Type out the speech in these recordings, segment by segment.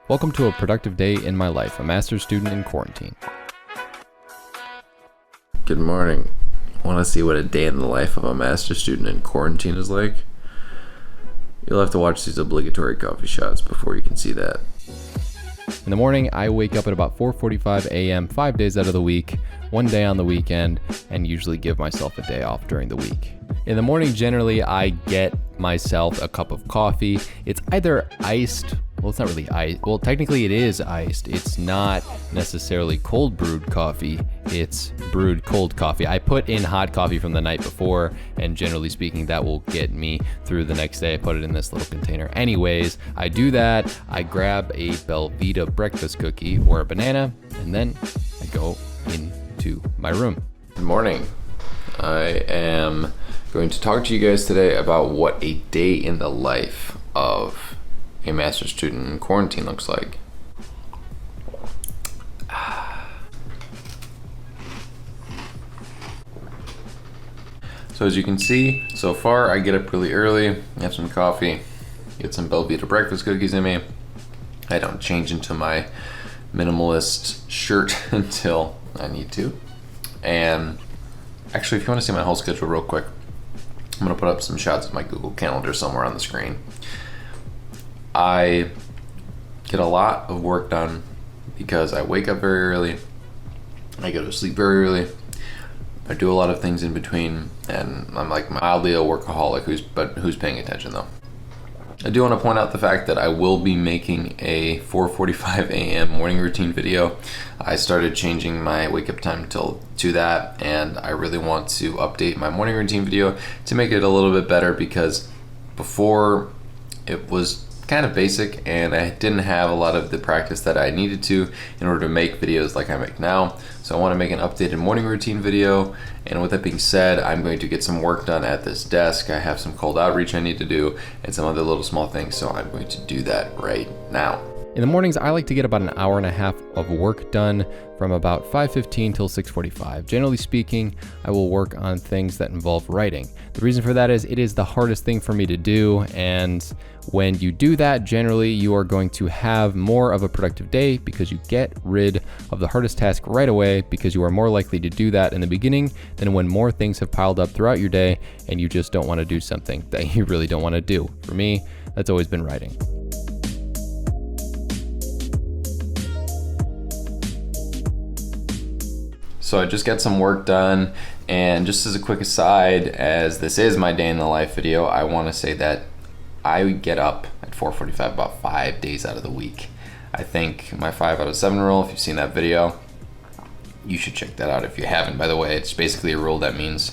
Welcome to a productive day in my life, a master's student in quarantine. Good morning. Want to see what a day in the life of a master's student in quarantine is like? You'll have to watch these obligatory coffee shots before you can see that. In the morning, I wake up at about 4:45 a.m. 5 days out of the week, one day on the weekend, and usually give myself a day off during the week. In the morning, generally, I get myself a cup of coffee. It's either iced, well, it's not really iced. Well, technically it is iced. It's not necessarily cold brewed coffee. It's brewed cold coffee. I put in hot coffee from the night before, and generally speaking, that will get me through the next day. I put it in this little container. Anyways, I do that. I grab a Belvita breakfast cookie or a banana, and then I go into my room. Good morning. I am going to talk to you guys today about what a day in the life of a master's student in quarantine looks like. So as you can see, so far I get up really early, have some coffee, get some Belvita breakfast cookies in me. I don't change into my minimalist shirt until I need to. And actually, if you want to see my whole schedule real quick, I'm going to put up some shots of my Google Calendar somewhere on the screen. I get a lot of work done because I wake up very early, I go to sleep very early, I do a lot of things in between, and I'm like mildly a workaholic who's paying attention though. I do want to point out the fact that I will be making a 4:45 a.m. morning routine video. I started changing my wake up time to that, and I really want to update my morning routine video to make it a little bit better, because before it was kind of basic and I didn't have a lot of the practice that I needed to in order to make videos like I make now. So I want to make an updated morning routine video, and with that being said, I'm going to get some work done at this desk. I have some cold outreach I need to do and some other little small things, so I'm going to do that right now. In the mornings, I like to get about an hour and a half of work done from about 5:15 till 6:45. Generally speaking, I will work on things that involve writing. The reason for that is it is the hardest thing for me to do, and when you do that, generally you are going to have more of a productive day because you get rid of the hardest task right away, because you are more likely to do that in the beginning than when more things have piled up throughout your day and you just don't want to do something that you really don't want to do. For me, that's always been writing. So I just got some work done, and just as a quick aside, as this is my day in the life video, I want to say that I get up at 4:45 about 5 days out of the week. I think my 5 out of 7 rule, if you've seen that video, you should check that out if you haven't. By the way, it's basically a rule that means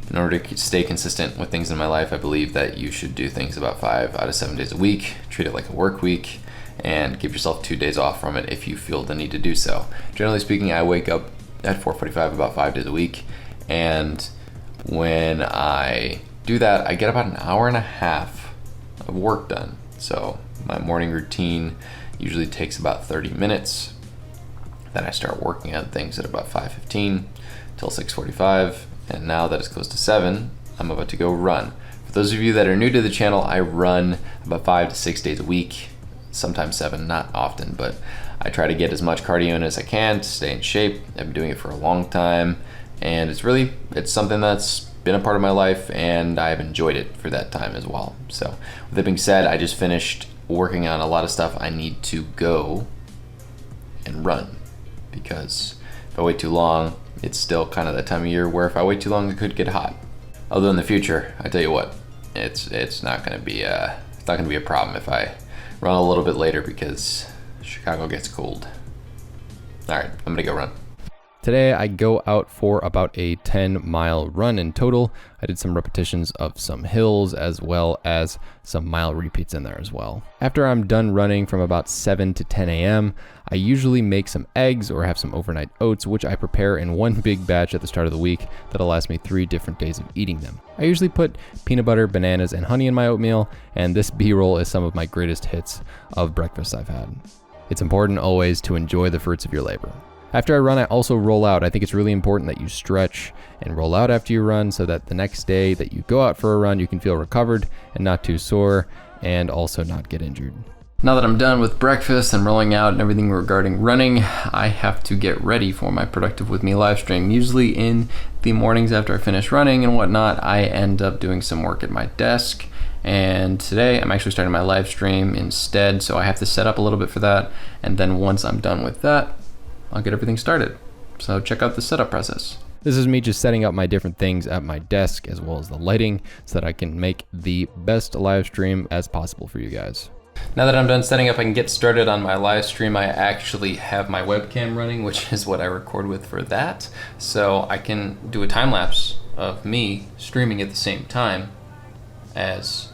in order to stay consistent with things in my life, I believe that you should do things about 5 out of 7 days a week, treat it like a work week, and give yourself 2 days off from it if you feel the need to do so. Generally speaking, I wake up at 4:45 about 5 days a week, and when I do that, I get about an hour and a half of work done. So my morning routine usually takes about 30 minutes. Then I start working on things at about 5:15 till 6:45, and now that it's close to 7, I'm about to go run. For those of you that are new to the channel, I run about 5 to 6 days a week, sometimes 7, not often, but I try to get as much cardio in as I can to stay in shape. I've been doing it for a long time, and it's something that's been a part of my life, and I've enjoyed it for that time as well. So with that being said, I just finished working on a lot of stuff I need to go and run, because if I wait too long, it's still kind of that time of year where if I wait too long, it could get hot. Although in the future, I tell you what, it's not going to be a problem if I run a little bit later, because Chicago gets cold. All right, I'm gonna go run. Today I go out for about a 10-mile run in total. I did some repetitions of some hills as well as some mile repeats in there as well. After I'm done running from about 7 to 10 a.m., I usually make some eggs or have some overnight oats, which I prepare in one big batch at the start of the week that'll last me 3 different days of eating them. I usually put peanut butter, bananas, and honey in my oatmeal, and this B-roll is some of my greatest hits of breakfasts I've had. It's important always to enjoy the fruits of your labor. After I run, I also roll out. I think it's really important that you stretch and roll out after you run so that the next day that you go out for a run, you can feel recovered and not too sore, and also not get injured. Now that I'm done with breakfast and rolling out and everything regarding running, I have to get ready for my Productive With Me live stream. Usually in the mornings after I finish running and whatnot, I end up doing some work at my desk. And today I'm actually starting my live stream instead, so I have to set up a little bit for that. And then once I'm done with that, I'll get everything started. So check out the setup process. This is me just setting up my different things at my desk as well as the lighting so that I can make the best live stream as possible for you guys. Now that I'm done setting up, I can get started on my live stream. I actually have my webcam running, which is what I record with for that. So I can do a time lapse of me streaming at the same time as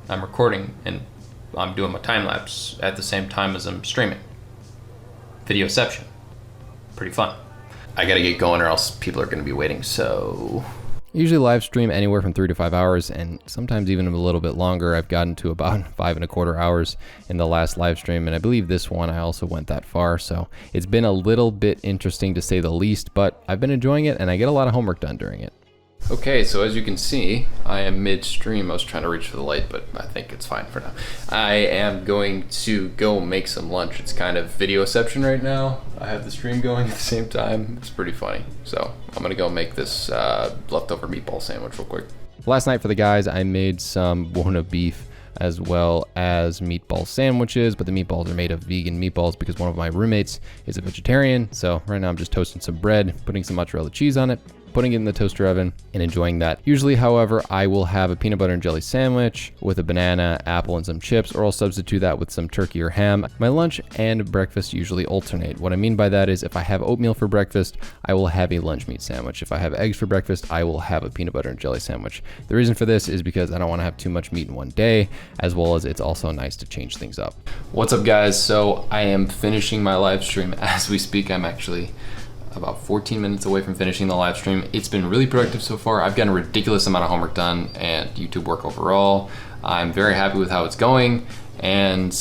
I'm recording, and I'm doing my time lapse at the same time as I'm streaming. Videoception. Pretty fun. I gotta get going or else people are gonna be waiting, so... Usually live stream anywhere from 3 to 5 hours, and sometimes even a little bit longer. I've gotten to about 5.25 hours in the last live stream, and I believe this one I also went that far, so it's been a little bit interesting to say the least, but I've been enjoying it and I get a lot of homework done during it. Okay, so as you can see, I am midstream. I was trying to reach for the light, but I think it's fine for now. I am going to go make some lunch. It's kind of videoception right now. I have the stream going at the same time. It's pretty funny. So I'm gonna go make this leftover meatball sandwich real quick. Last night for the guys, I made some Buona beef as well as meatball sandwiches, but the meatballs are made of vegan meatballs because one of my roommates is a vegetarian. So right now I'm just toasting some bread, putting some mozzarella cheese on it, putting it in the toaster oven and enjoying that. Usually, however, I will have a peanut butter and jelly sandwich with a banana, apple, and some chips, or I'll substitute that with some turkey or ham. My lunch and breakfast usually alternate. What I mean by that is if I have oatmeal for breakfast, I will have a lunch meat sandwich. If I have eggs for breakfast, I will have a peanut butter and jelly sandwich. The reason for this is because I don't want to have too much meat in one day, as well as it's also nice to change things up. What's up, guys? So I am finishing my live stream as we speak. I'm actually about 14 minutes away from finishing the live stream. It's been really productive so far. I've gotten a ridiculous amount of homework done and YouTube work overall. I'm very happy with how it's going, and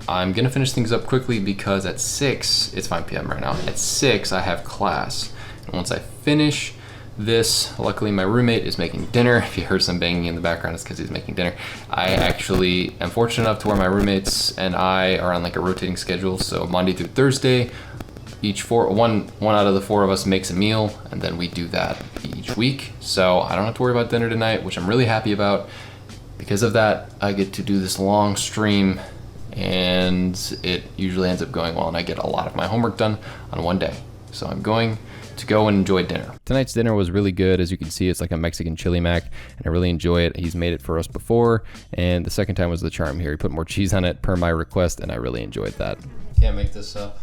I'm gonna finish things up quickly because at 6, it's 5 p.m. right now, at 6 I have class. And once I finish this, luckily my roommate is making dinner. If you heard some banging in the background, it's because he's making dinner. I actually am fortunate enough to where my roommates and I are on like a rotating schedule, so Monday through Thursday, one out of the 4 of us makes a meal, and then we do that each week. So I don't have to worry about dinner tonight, which I'm really happy about. Because of that, I get to do this long stream, and it usually ends up going well, and I get a lot of my homework done on one day. So I'm going to go and enjoy dinner. Tonight's dinner was really good. As you can see, it's like a Mexican chili mac, and I really enjoy it. He's made it for us before, and the second time was the charm here. He put more cheese on it per my request, and I really enjoyed that. Can't make this up.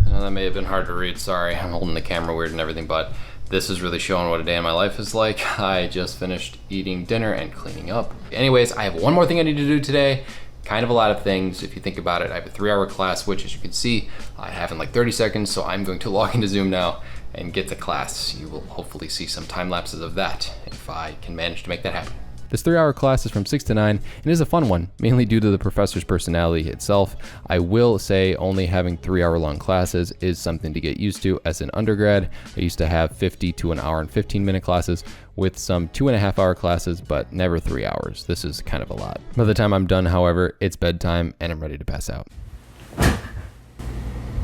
I know that may have been hard to read, sorry, I'm holding the camera weird and everything, but this is really showing what a day in my life is like. I just finished eating dinner and cleaning up. Anyways, I have one more thing I need to do today. Kind of a lot of things, if you think about it. I have a 3-hour class, which as you can see, I have in like 30 seconds, so I'm going to log into Zoom now and get to class. You will hopefully see some time lapses of that if I can manage to make that happen. This 3-hour class is from 6 to 9 and is a fun one, mainly due to the professor's personality itself. I will say only having 3-hour-long classes is something to get used to. As an undergrad, I used to have 50 to an hour and 15-minute classes with some 2.5-hour classes, but never 3 hours. This is kind of a lot. By the time I'm done, however, it's bedtime and I'm ready to pass out.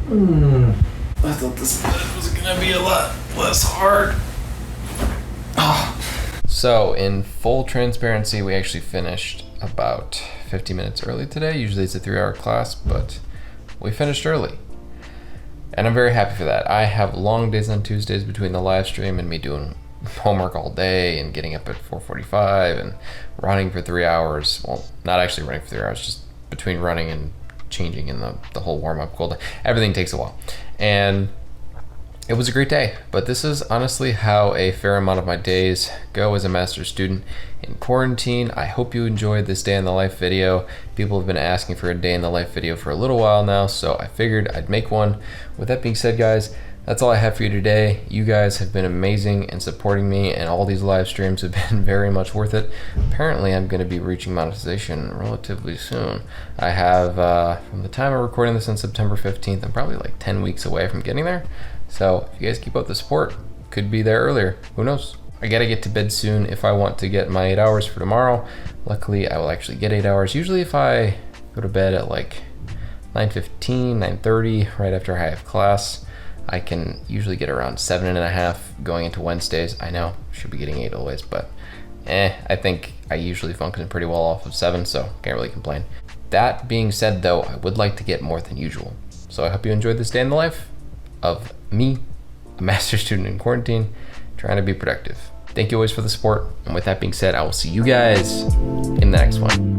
I thought this was gonna be a lot less hard. So in full transparency, we actually finished about 50 minutes early today. Usually it's a 3-hour class, but we finished early. And I'm very happy for that. I have long days on Tuesdays between the live stream and me doing homework all day and getting up at 4:45 and running for 3 hours. Well, not actually running for 3 hours, just between running and changing in the whole warm-up cool. Everything takes a while. And it was a great day, but this is honestly how a fair amount of my days go as a master's student in quarantine. I hope you enjoyed this day in the life video. People have been asking for a day in the life video for a little while now, so I figured I'd make one. With that being said, guys, that's all I have for you today. You guys have been amazing in supporting me, and all these live streams have been very much worth it. Apparently, I'm going to be reaching monetization relatively soon. I have, from the time I'm recording this on September 15th, I'm probably like 10 weeks away from getting there. So if you guys keep up the support, could be there earlier. Who knows? I gotta get to bed soon if I want to get my 8 hours for tomorrow. Luckily, I will actually get 8 hours. Usually if I go to bed at like 9:15, 9:30, right after I have class. I can usually get around 7.5 going into Wednesdays. I know, should be getting 8 always, but I think I usually function pretty well off of 7, so can't really complain. That being said though, I would like to get more than usual. So I hope you enjoyed this day in the life of me, a master's student in quarantine, trying to be productive. Thank you always for the support. And with that being said, I will see you guys in the next one.